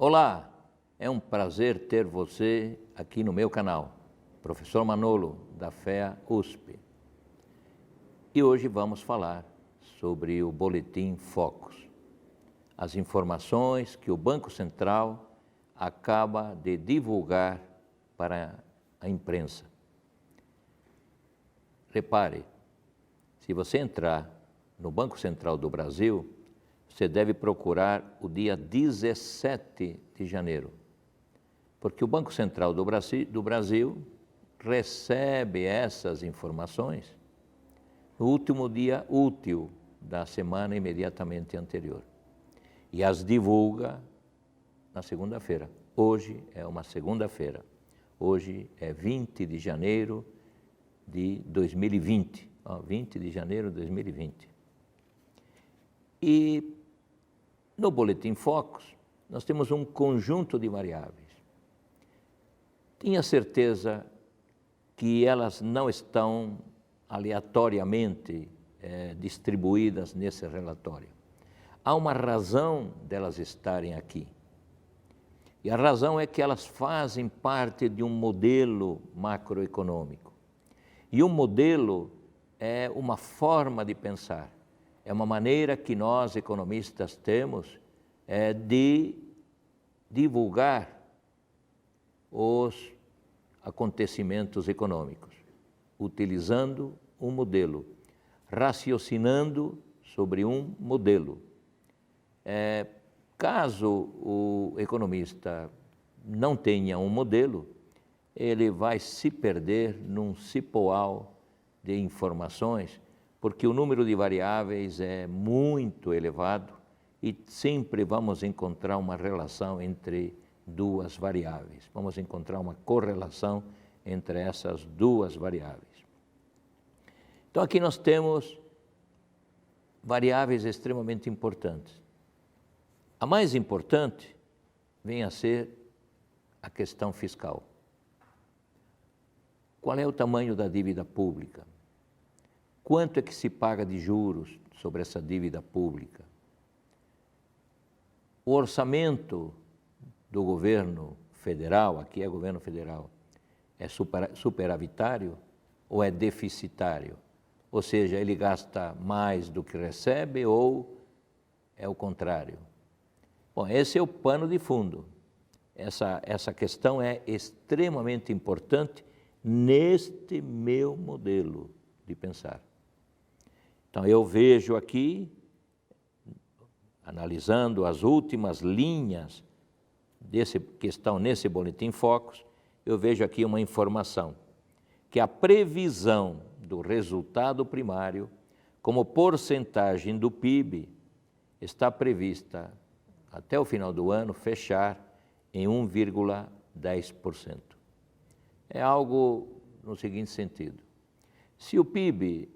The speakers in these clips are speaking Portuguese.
Olá, é um prazer ter você aqui no meu canal, Professor Manolo, da FEA USP. E hoje vamos falar sobre o Boletim Focus, as informações que o Banco Central acaba de divulgar para a imprensa. Repare, se você entrar no Banco Central do Brasil, você deve procurar o dia 17 de janeiro, porque o Banco Central do Brasil recebe essas informações no último dia útil da semana imediatamente anterior e as divulga na segunda-feira. Hoje é uma segunda-feira, hoje é 20 de janeiro de 2020, 20 de janeiro de 2020. E no Boletim Focus, nós temos um conjunto de variáveis. Tenha certeza que elas não estão aleatoriamente distribuídas nesse relatório. Há uma razão delas estarem aqui. E a razão é que elas fazem parte de um modelo macroeconômico. E um modelo é uma forma de pensar. É uma maneira que nós, economistas, temos de divulgar os acontecimentos econômicos, utilizando um modelo, raciocinando sobre um modelo. Caso o economista não tenha um modelo, ele vai se perder num cipoal de informações, porque o número de variáveis é muito elevado e sempre vamos encontrar uma relação entre duas variáveis. Vamos encontrar uma correlação entre essas duas variáveis. Então, aqui nós temos variáveis extremamente importantes. A mais importante vem a ser a questão fiscal. Qual é o tamanho da dívida pública? Quanto é que se paga de juros sobre essa dívida pública? O orçamento do governo federal, aqui é governo federal, é superavitário ou é deficitário? Ou seja, ele gasta mais do que recebe ou é o contrário? Bom, esse é o pano de fundo. Essa questão é extremamente importante neste meu modelo de pensar. Então, eu vejo aqui, analisando as últimas linhas que estão nesse Boletim Focus, eu vejo aqui uma informação, que a previsão do resultado primário, como porcentagem do PIB, está prevista, até o final do ano, fechar em 1,10%. É algo no seguinte sentido: se o PIB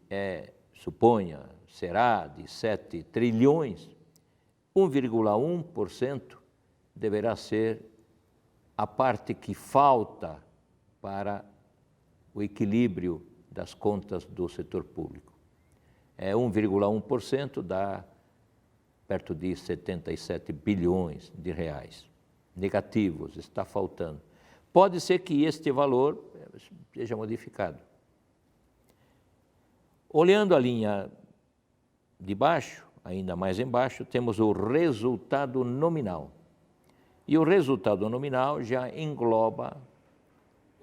suponha, será de 7 trilhões, 1,1% deverá ser a parte que falta para o equilíbrio das contas do setor público. 1,1% dá perto de 77 bilhões de reais. Negativos, está faltando. Pode ser que este valor seja modificado. Olhando a linha de baixo, ainda mais embaixo, temos o resultado nominal. E o resultado nominal já engloba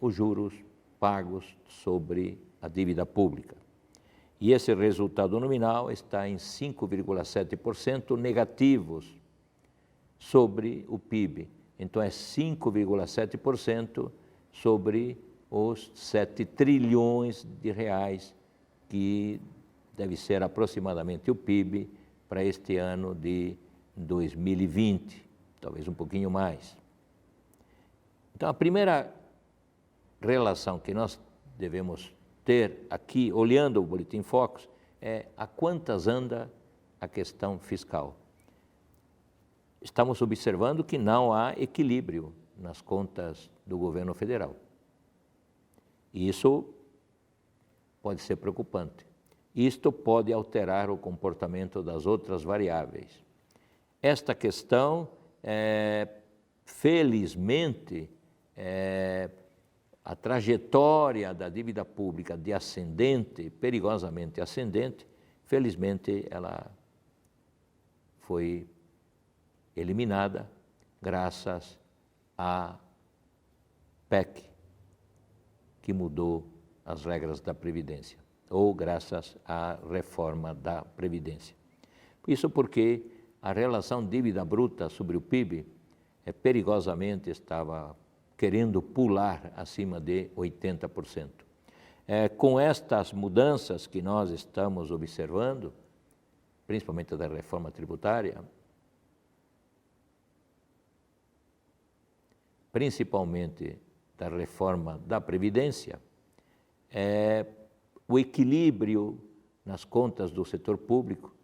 os juros pagos sobre a dívida pública. E esse resultado nominal está em 5,7% negativos sobre o PIB. Então, é 5,7% sobre os 7 trilhões de reais que deve ser aproximadamente o PIB para este ano de 2020, talvez um pouquinho mais. Então, a primeira relação que nós devemos ter aqui, olhando o Boletim Focus, é a quantas anda a questão fiscal. Estamos observando que não há equilíbrio nas contas do governo federal. E isso pode ser preocupante. Isto pode alterar o comportamento das outras variáveis. Esta questão felizmente, a trajetória da dívida pública de ascendente, perigosamente ascendente, felizmente ela foi eliminada graças à PEC, que mudou as regras da Previdência, ou graças à reforma da Previdência. Isso porque a relação dívida bruta sobre o PIB perigosamente estava querendo pular acima de 80%. Com estas mudanças que nós estamos observando, principalmente da reforma tributária, principalmente da reforma da Previdência, o equilíbrio nas contas do setor público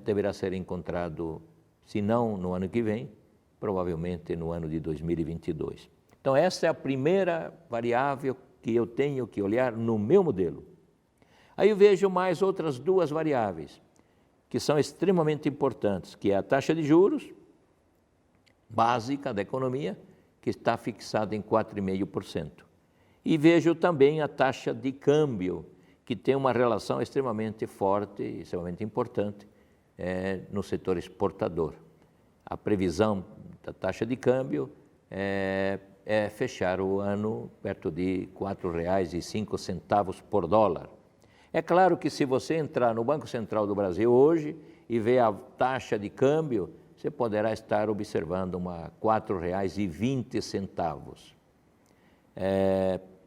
deverá ser encontrado, se não no ano que vem, provavelmente no ano de 2022. Então, essa é a primeira variável que eu tenho que olhar no meu modelo. Aí eu vejo mais outras duas variáveis, que são extremamente importantes, que é a taxa de juros básica da economia, que está fixada em 4,5%. E vejo também a taxa de câmbio, que tem uma relação extremamente forte e extremamente importante no setor exportador. A previsão da taxa de câmbio é fechar o ano perto de R$ 4,05 por dólar. É claro que se você entrar no Banco Central do Brasil hoje e ver a taxa de câmbio, você poderá estar observando uma R$ 4,20.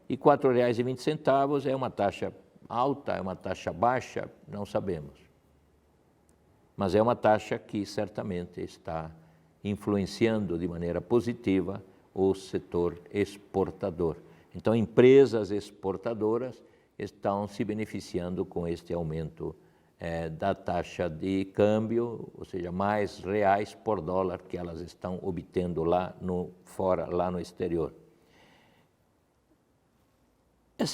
E R$ 4,20 é uma taxa alta, é uma taxa baixa, não sabemos. Mas é uma taxa que certamente está influenciando de maneira positiva o setor exportador. Então, empresas exportadoras estão se beneficiando com este aumento da taxa de câmbio, ou seja, mais reais por dólar que elas estão obtendo lá no exterior.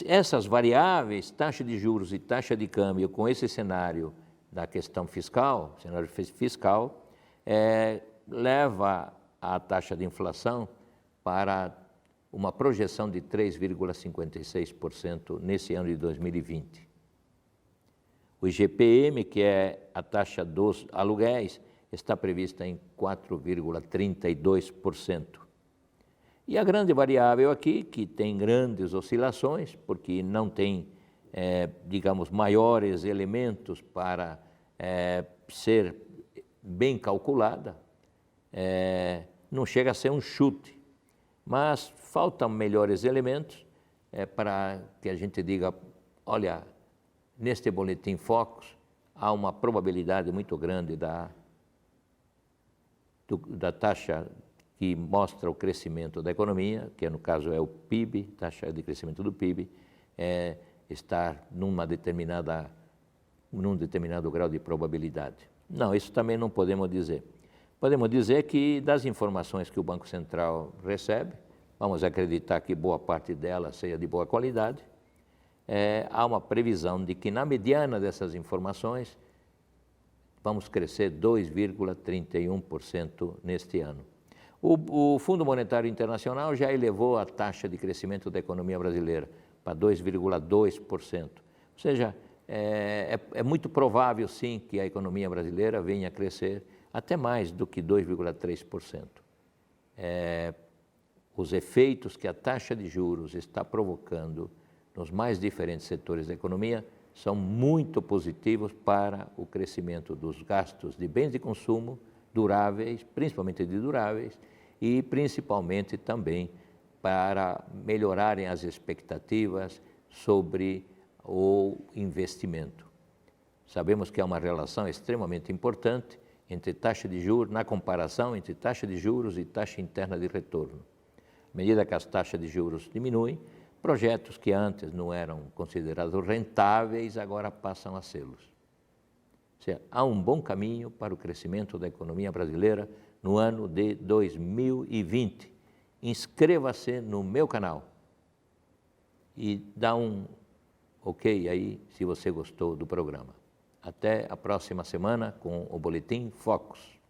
Essas variáveis, taxa de juros e taxa de câmbio, com esse cenário da questão fiscal, leva a taxa de inflação para uma projeção de 3,56% nesse ano de 2020. O IGPM, que é a taxa dos aluguéis, está prevista em 4,32%. E a grande variável aqui, que tem grandes oscilações, porque não tem, digamos, maiores elementos para ser bem calculada, não chega a ser um chute, mas faltam melhores elementos para que a gente diga, olha, neste Boletim Focus há uma probabilidade muito grande da taxa que mostra o crescimento da economia, que no caso é o PIB, taxa de crescimento do PIB, estar num determinado grau de probabilidade. Não, isso também não podemos dizer. Podemos dizer que das informações que o Banco Central recebe, vamos acreditar que boa parte delas seja de boa qualidade, há uma previsão de que na mediana dessas informações vamos crescer 2,31% neste ano. O Fundo Monetário Internacional já elevou a taxa de crescimento da economia brasileira para 2,2%. Ou seja, é muito provável, sim, que a economia brasileira venha a crescer até mais do que 2,3%. Os efeitos que a taxa de juros está provocando nos mais diferentes setores da economia são muito positivos para o crescimento dos gastos de bens de consumo duráveis, principalmente de duráveis, e principalmente também para melhorarem as expectativas sobre o investimento. Sabemos que há uma relação extremamente importante entre taxa de juros, na comparação entre taxa de juros e taxa interna de retorno. À medida que as taxas de juros diminuem, projetos que antes não eram considerados rentáveis, agora passam a sê-los. Ou seja, há um bom caminho para o crescimento da economia brasileira no ano de 2020. Inscreva-se no meu canal e dá um ok aí se você gostou do programa. Até a próxima semana com o Boletim Focus.